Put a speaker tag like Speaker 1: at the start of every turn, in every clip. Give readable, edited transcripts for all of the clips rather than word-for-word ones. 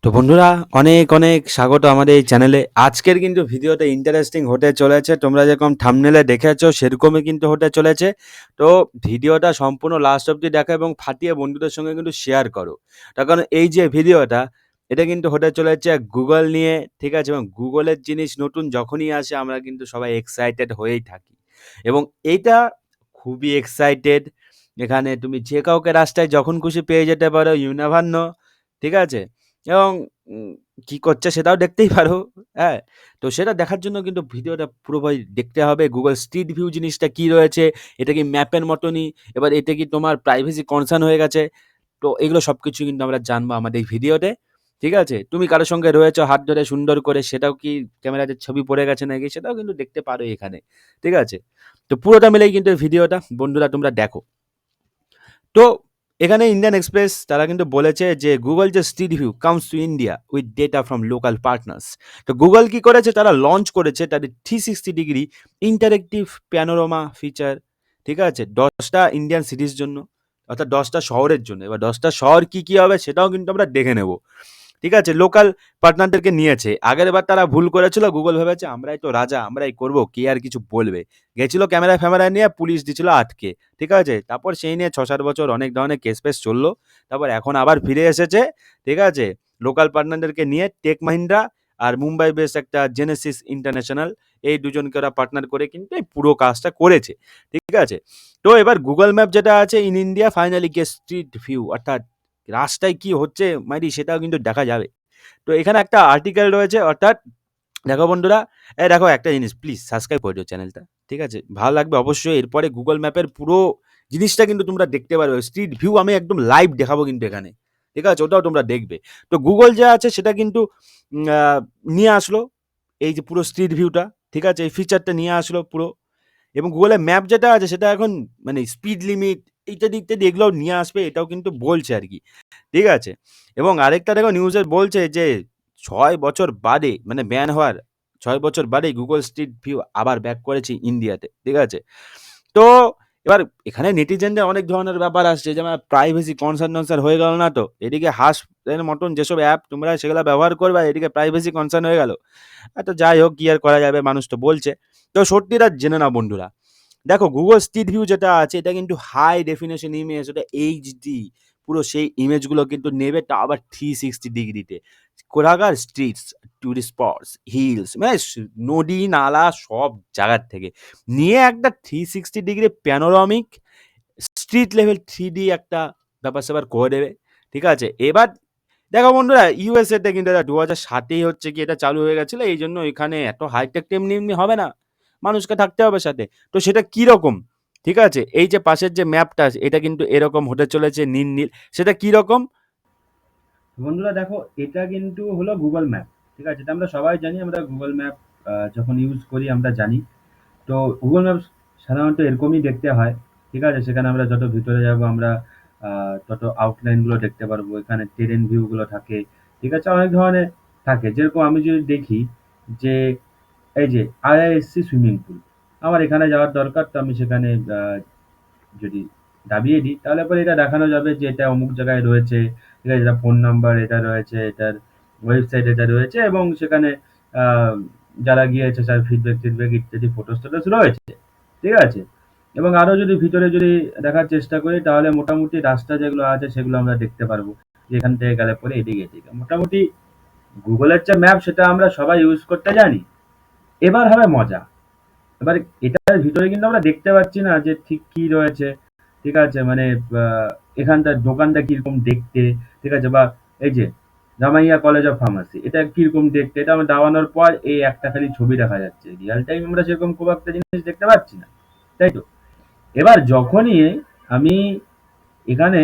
Speaker 1: তো বন্ধুরা, অনেক অনেক স্বাগত আমাদের এই চ্যানেলে। আজকের কিন্তু ভিডিওটা ইন্টারেস্টিং হতে চলেছে। তোমরা যেরকম থাম্বনেলে দেখেছো সেরকমই কিন্তু হতে চলেছে। তো ভিডিওটা সম্পূর্ণ লাস্ট অবধি দেখো এবং ফাটিয়ে বন্ধুদের সঙ্গে কিন্তু শেয়ার করো। তার কারণ এই যে ভিডিওটা, এটা কিন্তু হতে চলেছে গুগল নিয়ে, ঠিক আছে? এবং গুগলের জিনিস নতুন যখনই আসে আমরা কিন্তু সবাই এক্সাইটেড হয়েই থাকি এবং এইটা খুবই এক্সাইটেড। এখানে তুমি যে কাউকে রাস্তায় যখন খুশি পেয়ে যেতে পারো, ইউ নেভার নো, ঠিক আছে? এবং উম কি করছে সেটাও দেখতেই পারো, হ্যাঁ? তো সেটা দেখার জন্য কিন্তু ভিডিওটা পুরোপুরি দেখতে হবে। গুগল স্ট্রিট ভিউ জিনিসটা কি রয়েছে? এটা কি ম্যাপের মতনই? এবার এটা কি তোমার প্রাইভেসি কনসার্ন হয়ে গেছে? তো এগুলো সবকিছু কিন্তু আমরা জানবো আমাদের এই ভিডিওতে, ঠিক আছে? তুমি কারো সঙ্গে রয়েছো হাত ধরে সুন্দর করে, সেটাও কি ক্যামেরাতে ছবি পড়ে গেছে নাকি সেটাও কিন্তু দেখতে পারো এখানে, ঠিক আছে? তো পুরোটা মিলেই কিন্তু এই ভিডিওটা বন্ধুরা তোমরা দেখো। তো এখানে ইন্ডিয়ান এক্সপ্রেস তারা কিন্তু বলেছে যে গুগল যে street view comes to India with data from local partners. তো গুগল কি করেছে, তারা লঞ্চ করেছে তাদের 360 ডিগ্রি ইন্টারেক্টিভ প্যানোরামা ফিচার, ঠিক আছে? 10টা ইন্ডিয়ান সিটির জন্য, অর্থাৎ 10টা শহরের জন্য। এবার 10টা শহর কি কি হবে সেটাও কিন্তু আমরা দেখে নেব, ঠিক আছে? লোকাল পার্টনারদেরকে নিয়েছে। আগের বার তারা ভুল করেছিল, গুগল ভেবেছে আমরাই তো রাজা, আমরাই করব, কে আর কিছু বলবে। গেছিল ক্যামেরা ফ্যামেরা নিয়ে, পুলিশ দিছিল আটকে, ঠিক আছে? তারপর সেই নিয়ে 6-7 বছর অনেক ধরনের কেস ফেস চললো। তারপর এখন আবার ফিরে এসেছে, ঠিক আছে? লোকাল পার্টনারদেরকে নিয়ে টেক মাহিন্দ্রা আর মুম্বাই বেস একটা জেনেসিস ইন্টারন্যাশনাল, এই দুজনকে ওরা পার্টনার করে কিন্তু এই পুরো কাজটা করেছে, ঠিক আছে? তো এবার গুগল ম্যাপ যেটা আছে in India finally get street view, অর্থাৎ রাস্তায় কি হচ্ছে মাইরি সেটাও কিন্তু দেখা যাবে। তো এখানে একটা আর্টিকেল রয়েছে, অর্থাৎ দেখো বন্ধুরা, এই দেখো একটা জিনিস, প্লিজ সাবস্ক্রাইব করে দিও চ্যানেলটা, ঠিক আছে? ভালো লাগবে অবশ্যই। এরপরে গুগল ম্যাপের পুরো জিনিসটা কিন্তু তোমরা দেখতে পারবে, স্ট্রিট ভিউ আমি একদম লাইভ দেখাবো কিন্তু এখানে, ঠিক আছে? ওটাও তোমরা দেখবে। তো গুগল যা আছে সেটা কিন্তু নিয়ে আসলো এই যে পুরো স্ট্রিট ভিউটা, ঠিক আছে? এই ফিচারটা নিয়ে আসলো পুরো। এবং গুগলের ম্যাপ যেটা আছে সেটা এখন মানে স্পিড লিমিট ইত্যাদি ইত্যাদি এগুলোও নিয়ে আসবে, এটাও কিন্তু বলছে আর কি, ঠিক আছে? এবং আরেকটা দেখো নিউজে বলছে যে 6 বছর বাদে, মানে ব্যান হওয়ার 6 বছর বাদে গুগল স্ট্রিট ভিউ আবার ব্যাক করেছে ইন্ডিয়াতে, ঠিক আছে? তো এবার এখানে নেটিজেনদের অনেক ধরনের ব্যাপার আসছে, যেমন প্রাইভেসি কনসার্ন হয়ে গেল না? তো এদিকে হাঁসের মতন যেসব অ্যাপ তোমরা সেগুলো ব্যবহার করবে, এদিকে প্রাইভেসি কনসার্ন হয়ে গেল। তো যাই হোক, কি আর করা যাবে, মানুষ তো বলছে। তো সত্যিটা জেনে নাও বন্ধুরা। দেখো গুগল স্ট্রিট ভিউ যেটা আছে এটা কিন্তু হাই ডেফিনেশন ইমেজ, ওটা এইচডি, পুরো সেই ইমেজগুলো কিন্তু নেবে, তা আবার 360 ডিগ্রিতে। কোথাকার স্ট্রিটস, টুরিস্ট স্পটস, হিলস, মানে নদী নালা সব জায়গার থেকে নিয়ে একটা 360 degree panoramic street level 3D একটা ব্যাপার স্যাপার করে দেবে, ঠিক আছে? এবার দেখো বন্ধুরা, ইউএসএতে কিন্তু এটা 2007-এই হচ্ছে কি এটা চালু হয়ে গেছিল, এই জন্য এখানে এত হাইটেক এমনি এমনি হবে না, মানুষকে থাকতে হবে সাথে। তো সেটা কিরকম, ঠিক আছে? এই যে পাশের যে ম্যাপটা আছে এটা কিন্তু এরকম হতে চলেছে নীল নীল, সেটা কিরকম বন্ধুরা দেখো, এটা কিন্তু হলো গুগল ম্যাপ, ঠিক আছে? এটা আমরা সবাই জানি, আমরা গুগল ম্যাপ যখন ইউজ করি আমরা জানি। তো গুগল ম্যাপ সাধারণত এরকমই দেখতে হয়, ঠিক আছে? সেখানে আমরা যত ভিতরে যাব আমরা তত আউটলাইনগুলো দেখতে পারবো, এখানে টেরেন ভিউগুলো থাকে, ঠিক আছে? অনেক ধরনের থাকে, যেরকম আমি যদি দেখি যে এই যে আইআইএসসি সুইমিং পুল, আমার এখানে যাওয়ার দরকার, তো আমি সেখানে যদি দাবিয়ে দিই তাহলে পরে এটা দেখানো যাবে যে এটা অমুক জায়গায় রয়েছে, ঠিক আছে? এটা ফোন নাম্বার এটা রয়েছে, এটার ওয়েবসাইট এটা রয়েছে, এবং সেখানে আহ, যারা গিয়েছে তার ফিডব্যাক টিডব্যাক ইত্যাদি ফটোস টোটোস রয়েছে, ঠিক আছে? এবং আরো যদি ভিতরে যদি দেখার চেষ্টা করি তাহলে মোটামুটি রাস্তা যেগুলো আছে সেগুলো আমরা দেখতে পারবো, যে এখান থেকে গেলে পরে এদিকে এদিকে মোটামুটি গুগলের যে ম্যাপ সেটা আমরা সবাই ইউজ করতে জানি। এবার হবে মজা। এবার এটার ভিতরে কিন্তু আমরা দেখতে পাচ্ছি না যে ঠিক কি রয়েছে, ঠিক আছে? মানে এখানটার দোকানটা কিরকম দেখতে, ঠিক আছে? বা এই যে জামাইয়া কলেজ অফ ফার্মাসি, এটা কিরকম দেখতে, এটা আমরা দাবানোর পর এই একটা খালি ছবি দেখা যাচ্ছে, রিয়াল টাইম আমরা সেরকম খুব একটা জিনিস দেখতে পাচ্ছি না, তাই তো? এবার যখনই আমি এখানে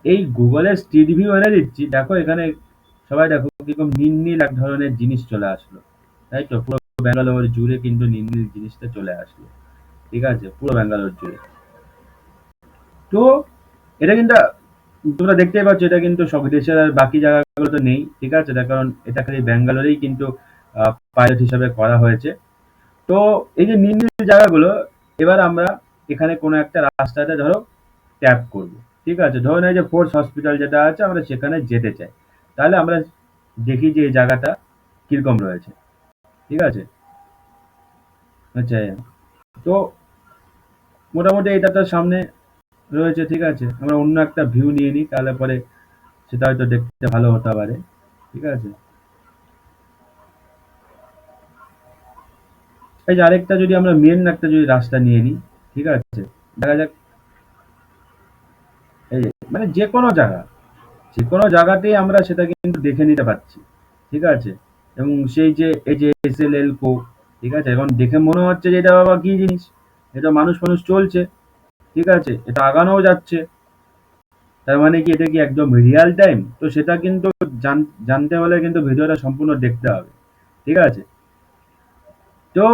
Speaker 1: এই গুগলের স্ট্রিট ভিউ এনে দিচ্ছি, দেখো এখানে সবাই দেখো কিরকম নীল নীল এক ধরনের জিনিস চলে আসলো, তাই তো? পুরো ব্যাঙ্গালোর জুড়ে কিন্তু নীল নীল জিনিসটা চলে আসলো, ঠিক আছে? পুরো ব্যাঙ্গালোর জুড়ে। তো এটা কিন্তু তোমরা দেখতেই পাচ্ছ, এটা কিন্তু সব দেশের আর বাকি জায়গাগুলো তো নেই, ঠিক আছে? তার কারণ এটা খালি ব্যাঙ্গালোরেই কিন্তু পাইলট হিসাবে করা হয়েছে। তো এই যে নীল নীল জায়গাগুলো, এবার আমরা এখানে কোনো একটা রাস্তাতে ধরো ট্যাপ করব, ঠিক আছে? ধরুন এই যে ফোর্স হসপিটাল যেটা আছে আমরা সেখানে যেতে চাই, তাহলে আমরা দেখি যে এই জায়গাটা কিরকম রয়েছে, ঠিক আছে? আচ্ছা, তো মোটামুটি এটা তো সামনে রয়েছে, ঠিক আছে? আমরা অন্য একটা ভিউ নিয়ে নিই, তাহলে পরে সেটা হয়তো দেখতে ভালো হতে পারে, ঠিক আছে? এই যে আরেকটা যদি আমরা মেন একটা যদি রাস্তা নিয়ে নিই, ঠিক আছে? দেখা যাক, এই যে মানে যে কোনো জায়গাতেই আমরা সেটা কিন্তু দেখে নিতে পারছি, ঠিক আছে? এবং সেই যে এই যে এসএলএল কো, ঠিক আছে? এখন দেখে মনে হচ্ছে যে এটা বাবা কি জিনিস, এটা মানুষ মানুষ চলছে, ঠিক আছে? এটা আগানোও যাচ্ছে, তার মানে কি এটা কি একদম রিয়াল টাইম? তো সেটা কিন্তু জানতে হলে কিন্তু ভিডিওটা সম্পূর্ণ দেখতে হবে, ঠিক আছে? তো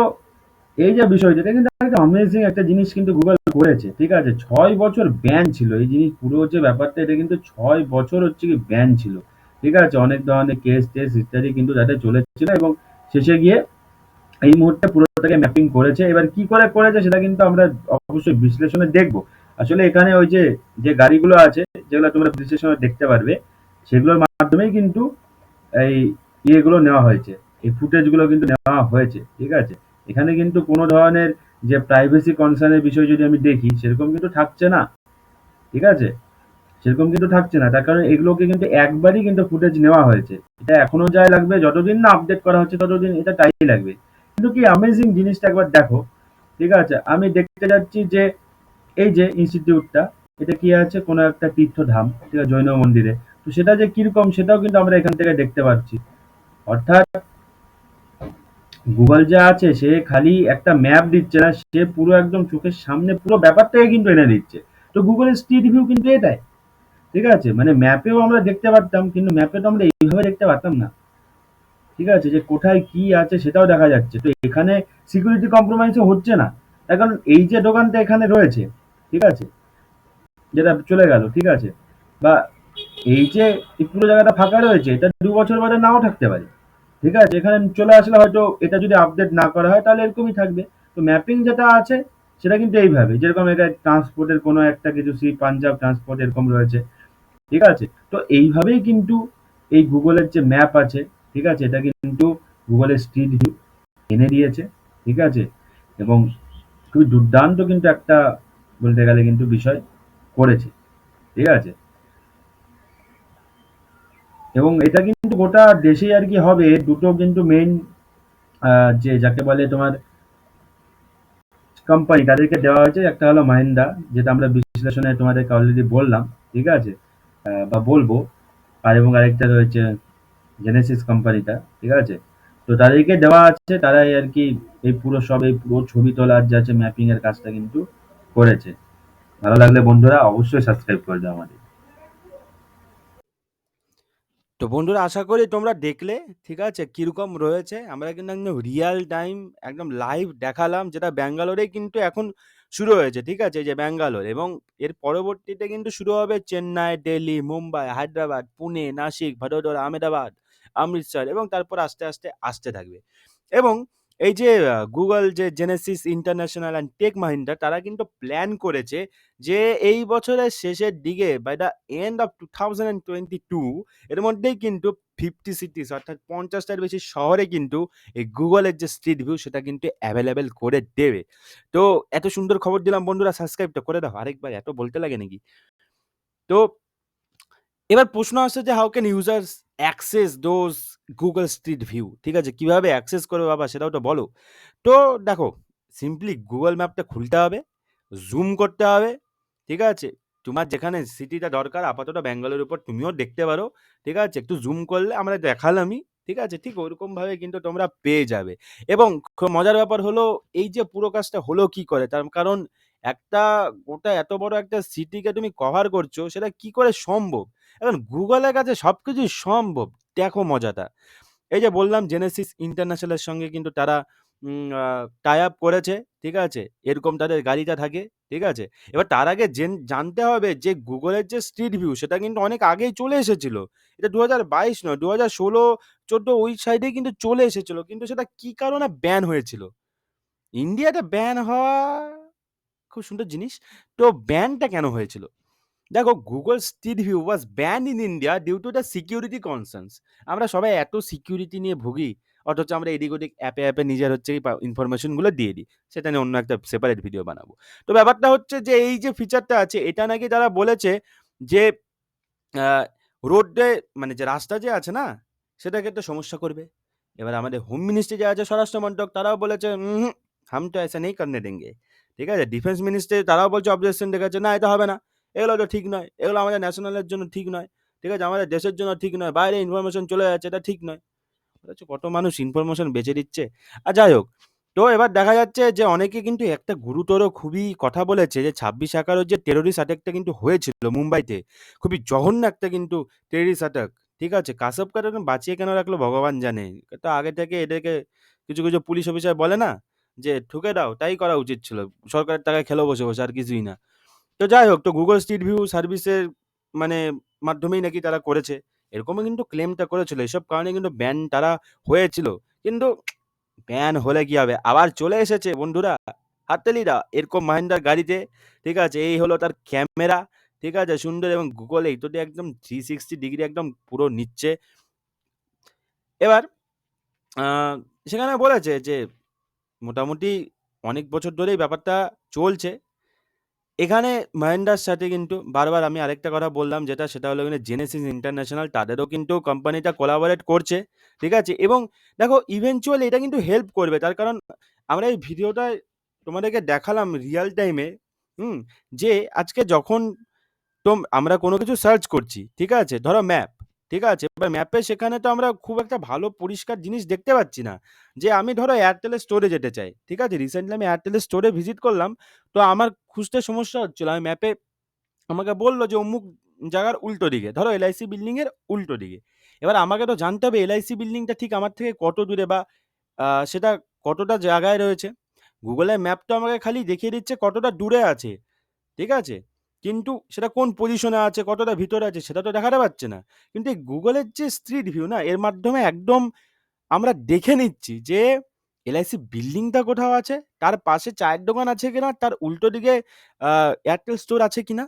Speaker 1: এই যে বিষয়টা, এটা কিন্তু একটা অ্যামেজিং একটা জিনিস কিন্তু গুগল করেছে, ঠিক আছে? 6 বছর ব্যান ছিল এই জিনিস, পুরো যে ব্যাপারটা, এটা কিন্তু 6 বছর হচ্ছে কি ব্যান ছিল, ঠিক আছে? অনেক ধরনের কেস টেস ইত্যাদি কিন্তু তাতে চলেছিল, এবং শেষে গিয়ে এই মুহূর্তে পুরোটাকে ম্যাপিং করেছে। এবার কি করে করেছে সেটা কিন্তু আমরা অবশ্যই বিশ্লেষণে দেখব। আসলে এখানে ওই যে যে গাড়িগুলো আছে, যেগুলো তোমরা বিশ্লেষণে দেখতে পারবে, সেগুলোর মাধ্যমেই কিন্তু এই ইয়েগুলো নেওয়া হয়েছে, এই ফুটেজগুলো কিন্তু নেওয়া হয়েছে, ঠিক আছে? এখানে কিন্তু কোনো ধরনের যে প্রাইভেসি কনসার্নের বিষয় যদি আমি দেখি, সেরকম কিন্তু থাকছে না, ঠিক আছে? সেরকম কিন্তু থাকছে না, তার কারণ এগুলোকে কিন্তু একবারই কিন্তু ফুটেজ নেওয়া হয়েছে। এটা এখনো যাই লাগবে, যতদিন না আপডেট করা হচ্ছে ততদিন এটা টাইম লাগবে। কিন্তু কি অ্যামেজিং জিনিসটা একবার দেখো, ঠিক আছে? আমি দেখতে যাচ্ছি যে এই যে ইনস্টিটিউটটা, এটা কি আছে, কোনো একটা তীর্থধাম, ঠিক আছে, জৈন মন্দিরে। তো সেটা যে কিরকম সেটাও কিন্তু আমরা এখান থেকে দেখতে পাচ্ছি। অর্থাৎ গুগল যা আছে, সে খালি একটা ম্যাপ দিচ্ছে না, সে পুরো একদম চোখের সামনে পুরো ব্যাপারটাকে কিন্তু এনে দিচ্ছে। তো গুগলের স্ট্রিট ভিউ কিন্তু এটাই, ঠিক আছে? মানে ম্যাপেও আমরা দেখতে পারতাম, কিন্তু ম্যাপে তো আমরা এইভাবে দেখতে পারতাম না, ঠিক আছে? যে কোথায় কি আছে সেটাও দেখা যাচ্ছে। তো এখানে সিকিউরিটি কম্প্রোমাইজও হচ্ছে না, তার কারণ এই যে দোকানটা এখানে রয়েছে, ঠিক আছে, যেটা চলে গেল, ঠিক আছে, বা এই যে এই পুরো জায়গাটা ফাঁকা রয়েছে, এটা 2 বছর বাদে নাও থাকতে পারে, ঠিক আছে? এখানে চলে আসলে হয়তো এটা যদি আপডেট না করা হয় তাহলে এরকমই থাকবে। তো ম্যাপিং যেটা আছে সেটা কিন্তু এইভাবে, যেরকম এটা ট্রান্সপোর্টের কোনো একটা কিছু, সি পাঞ্জাব ট্রান্সপোর্ট এরকম রয়েছে, ঠিক আছে? তো এইভাবেই কিন্তু এই গুগলের যে ম্যাপ আছে, ঠিক আছে, এটা কিন্তু গুগলের স্ট্রিট ভিউ এনে দিয়েছে, ঠিক আছে? এবং খুবই দুর্দান্ত কিন্তু একটা, বলতে গেলে কিন্তু বিষয় করেছে, ঠিক আছে? এবং এটা কিন্তু গোটা দেশেই আর কি হবে, দুটো কিন্তু মেইন যে যাকে বলে তোমার কোম্পানি, তাদেরকে দেওয়া হয়েছে। একটা হলো মাহিন্দ্রা, যেটা আমরা বিশ্লেষণে তোমাদেরকে অলরেডি বললাম, ঠিক আছে? বা বলবো। আর এবং আরেকটা রয়েছে জেনেসিস কোম্পানিটা, ঠিক আছে? তো তাদেরকে দেওয়া আছে, তারাই আর কি এই পুরো ছবি তোলার যা আছে ম্যাপিং এর কাজটা কিন্তু করেছে। ভালো লাগলে বন্ধুরা অবশ্যই সাবস্ক্রাইব করে দাও আমাদের। তো বন্ধুরা, আশা করি তোমরা দেখলে, ঠিক আছে, কিরকম রয়েছে। আমরা কিন্তু একদম রিয়াল টাইম, একদম লাইভ দেখালাম, যেটা ব্যাঙ্গালোরে কিন্তু এখন শুরু হয়েছে, ঠিক আছে? এই যে ব্যাঙ্গালোর, এবং এর পরবর্তীতে কিন্তু শুরু হবে চেন্নাই, দিল্লি, মুম্বাই, হায়দ্রাবাদ, পুনে, নাসিক, ভাদোদরা, আহমেদাবাদ, অমৃতসর, এবং তারপর আস্তে আস্তে আসতে থাকবে। এবং এই যে গুগল যে Genesis International and Tech Mahindra, তারা কিন্তু প্ল্যান করেছে যে এই বছরের শেষের দিকে, বাই দ্য এন্ড অফ 2022, এর মধ্যেই কিন্তু 50 সিটিস, অর্থাৎ 50টার বেশি শহরে কিন্তু এই গুগলের যে স্ট্রিট ভিউ সেটা কিন্তু অ্যাভেলেবেল করে দেবে। তো এত সুন্দর খবর দিলাম বন্ধুরা, সাবস্ক্রাইবটা করে দাও। আরেকবার এত বলতে লাগে নাকি? তো এবার প্রশ্ন আসছে যে how can users access those Google street view, ঠিক আছে? কিভাবে অ্যাক্সেস করবে বাবা, সেটাও তো বলো। তো দেখো, সিম্পলি গুগল ম্যাপটা খুলতে হবে, জুম করতে হবে, ঠিক আছে? তোমার যেখানে সিটিটা দরকার, আপাতত ব্যাঙ্গালোর উপর তুমিও দেখতে পারো, ঠিক আছে? একটু জুম করলে আমরা দেখালামই, ঠিক আছে? ঠিক ওরকম ভাবে কিন্তু তোমরা পেয়ে যাবে। এবং খুব মজার ব্যাপার হলো, এই যে পুরো কাজটা হলো কি করে, তার কারণ একটা গোটা এত বড় একটা সিটিকে তুমি কভার করছো, সেটা কি করে সম্ভব? এখন গুগলের কাছে সবকিছুই সম্ভব। দেখো মজাটা, এই যে বললাম জেনেসিস ইন্টারন্যাশনালের সঙ্গে কিন্তু তারা টাই আপ করেছে, ঠিক আছে? এরকম তাদের গাড়িটা থাকে, ঠিক আছে? এবার তার আগে জানতে হবে যে গুগলের যে স্ট্রিট ভিউ সেটা কিন্তু অনেক আগেই চলে এসেছিল। এটা 2022 নয়, 2016-14 ওই সাইডেই কিন্তু চলে এসেছিল, কিন্তু সেটা কি কারণে ব্যান হয়েছিল। ইন্ডিয়াতে ব্যান হওয়া খুব সুন্দর জিনিস। তো ব্যানটা কেন হয়েছিল? দেখো, Google street view was ban in India due to the security concerns. আমরা সবাই এত সিকিউরিটি নিয়ে ভুগি, অথচ আমরা এদিক ওদিক অ্যাপে অ্যাপে নিজের হচ্ছে ইনফরমেশনগুলো দিয়ে দিই। সেটা নিয়ে অন্য একটা সেপারেট ভিডিও বানাবো। তো ব্যাপারটা হচ্ছে যে এই যে ফিচারটা আছে, এটা নাকি তারা বলেছে যে রোডে, মানে যে রাস্তা যে আছে না, সেটাকে একটা সমস্যা করবে। এবার আমাদের হোম মিনিস্ট্রি যে আছে, স্বরাষ্ট্র মন্ত্রক, তারাও বলেছে হাম তো ऐसा नहीं करने देंगे। ঠিক আছে? ডিফেন্স মিনিস্ট্রি তারাও বলছে, অবজেকশন দেখাচ্ছে, না এটা হবে না, এগুলো তো ঠিক নয়, এগুলো আমাদের ন্যাশনালের জন্য ঠিক নয়, ঠিক আছে, আমাদের দেশের জন্য ঠিক নয়, বাইরে ইনফরমেশন চলে যাচ্ছে, এটা ঠিক নয়। হচ্ছে কত মানুষ ইনফরমেশন বেচে দিচ্ছে। আর যাই হোক, তো এবার দেখা যাচ্ছে যে অনেকে কিন্তু একটা গুরুতর খুবই কথা বলেছে যে 26/11 যে টেরোরিস্ট অ্যাটাকটা কিন্তু হয়েছিল মুম্বাইতে, খুবই জঘন্য একটা কিন্তু টেরোরিস্ট অ্যাটাক। ঠিক আছে? কাসবকার বাঁচিয়ে কেন রাখলো ভগবান জানে। তো আগে থেকে এদেরকে কিছু কিছু পুলিশ অফিসার বলে না যে ঠুকে দাও, তাই করা উচিত ছিল। সরকারের টাকায় খেলো বসে বসে, আর কিছুই না। তো যাই হোক, তো গুগল স্ট্রিট ভিউ সার্ভিসের মানে মাধ্যমেই নাকি তারা করেছে, এরকমই কিন্তু ক্লেমটা করেছিল। এসব কারণে কিন্তু ব্যান তারা হয়েছিল। কিন্তু ব্যান হলে কি হবে, আবার চলে এসেছে বন্ধুরা হাততালিরা এরকম মাহিন্দ্রার গাড়িতে। ঠিক আছে? এই হলো তার ক্যামেরা। ঠিক আছে? সুন্দর, এবং গুগল এই তো একদম 360 ডিগ্রি একদম পুরো নিচ্ছে। এবার সেখানে বলেছে যে মোটামুটি অনেক বছর ধরেই ব্যাপারটা চলছে। এখানে মাহিন্দ্রার সাথে কিন্তু বারবার আমি আরেকটা কথা বললাম, যেটা সেটা হলো এখানে জেনেসিস ইন্টারন্যাশনাল, তাদেরও কিন্তু কোম্পানিটা কোলাবোরেট করছে। ঠিক আছে? এবং দেখো, ইভেনচুয়ালি এটা কিন্তু হেল্প করবে, তার কারণ আমরা এই ভিডিওটায় তোমাদেরকে দেখালাম রিয়াল টাইমে, হুম, যে আজকে যখন তো আমরা কোনো কিছু সার্চ করছি, ঠিক আছে, ধরো ম্যাপ, ঠিক আছে, এবার ম্যাপে সেখানে তো আমরা খুব একটা ভালো পরিষ্কার জিনিস দেখতে পাচ্ছি না। যে আমি ধরো এয়ারটেলের স্টোরে যেতে চাই, ঠিক আছে, রিসেন্টলি আমি এয়ারটেলের স্টোরে ভিজিট করলাম, তো আমার খুঁজতে সমস্যা হচ্ছিল। আমি ম্যাপে আমাকে বললো যে অমুক জায়গার উল্টো দিকে, ধরো এলআইসি বিল্ডিং এর উল্টো দিকে। এবার আমাকে তো জানতে হবে এলআইসি বিল্ডিংটা ঠিক আমার থেকে কত দূরে, বা সেটা কতটা জায়গায় রয়েছে। গুগলের ম্যাপ তো আমাকে খালি দেখিয়ে দিচ্ছে কতটা দূরে আছে, ঠিক আছে? কিন্তু সেটা কোন পজিশনে আছে, কতটা ভিতরে আছে, সেটা তো দেখাতে পারছে না। কিন্তু এই গুগলের যে স্ট্রিট ভিউ না, এর মাধ্যমে একদম আমরা দেখে নিচ্ছি যে এলআইসি বিল্ডিংটা কোথাও আছে, তার পাশে চায়ের দোকান আছে কিনা, তার উল্টো দিকে এয়ারটেল স্টোর আছে কিনা,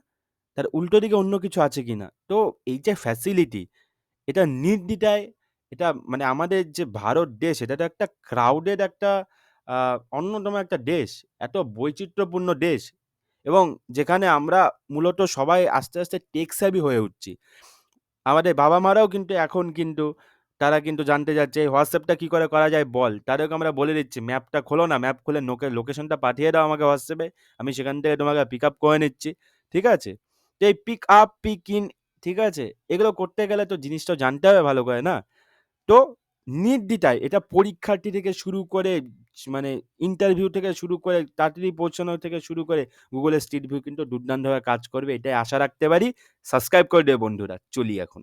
Speaker 1: তার উল্টো দিকে অন্য কিছু আছে কিনা। তো এই যে ফ্যাসিলিটি, এটা নির্দ্বিধায়, এটা মানে আমাদের যে ভারত দেশ, এটা তো একটা ক্রাউডেড একটা অন্যতম একটা দেশ, এত বৈচিত্র্যপূর্ণ দেশ, এবং যেখানে আমরা মূলত সবাই আস্তে আস্তে টেক সেভি হয়ে উঠছি। আমাদের বাবা মারাও কিন্তু এখন কিন্তু তারা কিন্তু জানতে যাচ্ছে এই হোয়াটসঅ্যাপটা কি করে করা যায় বল, তাদেরকে আমরা বলে দিচ্ছি ম্যাপটা খোলো না, ম্যাপ খুলে লোকেশনটা পাঠিয়ে দাও আমাকে হোয়াটসঅ্যাপে, আমি সেখান থেকে তোমাকে পিক আপ করে নিচ্ছি। ঠিক আছে? তো এই পিক আপ পিক ইন, ঠিক আছে, এগুলো করতে গেলে তো জিনিসটা জানতে হবে ভালো করে, না? তো নির্দ্বিধায় এটা পরীক্ষার্থী থেকে শুরু করে, মানে ইন্টারভিউ থেকে শুরু করে, তাড়াতাড়ি পৌঁছানো থেকে শুরু করে, গুগলের স্ট্রিট ভিউ কিন্তু দুর্দান্তভাবে কাজ করবে, এটাই আশা রাখতে পারি। সাবস্ক্রাইব করে দেবে বন্ধুরা, চলি এখন।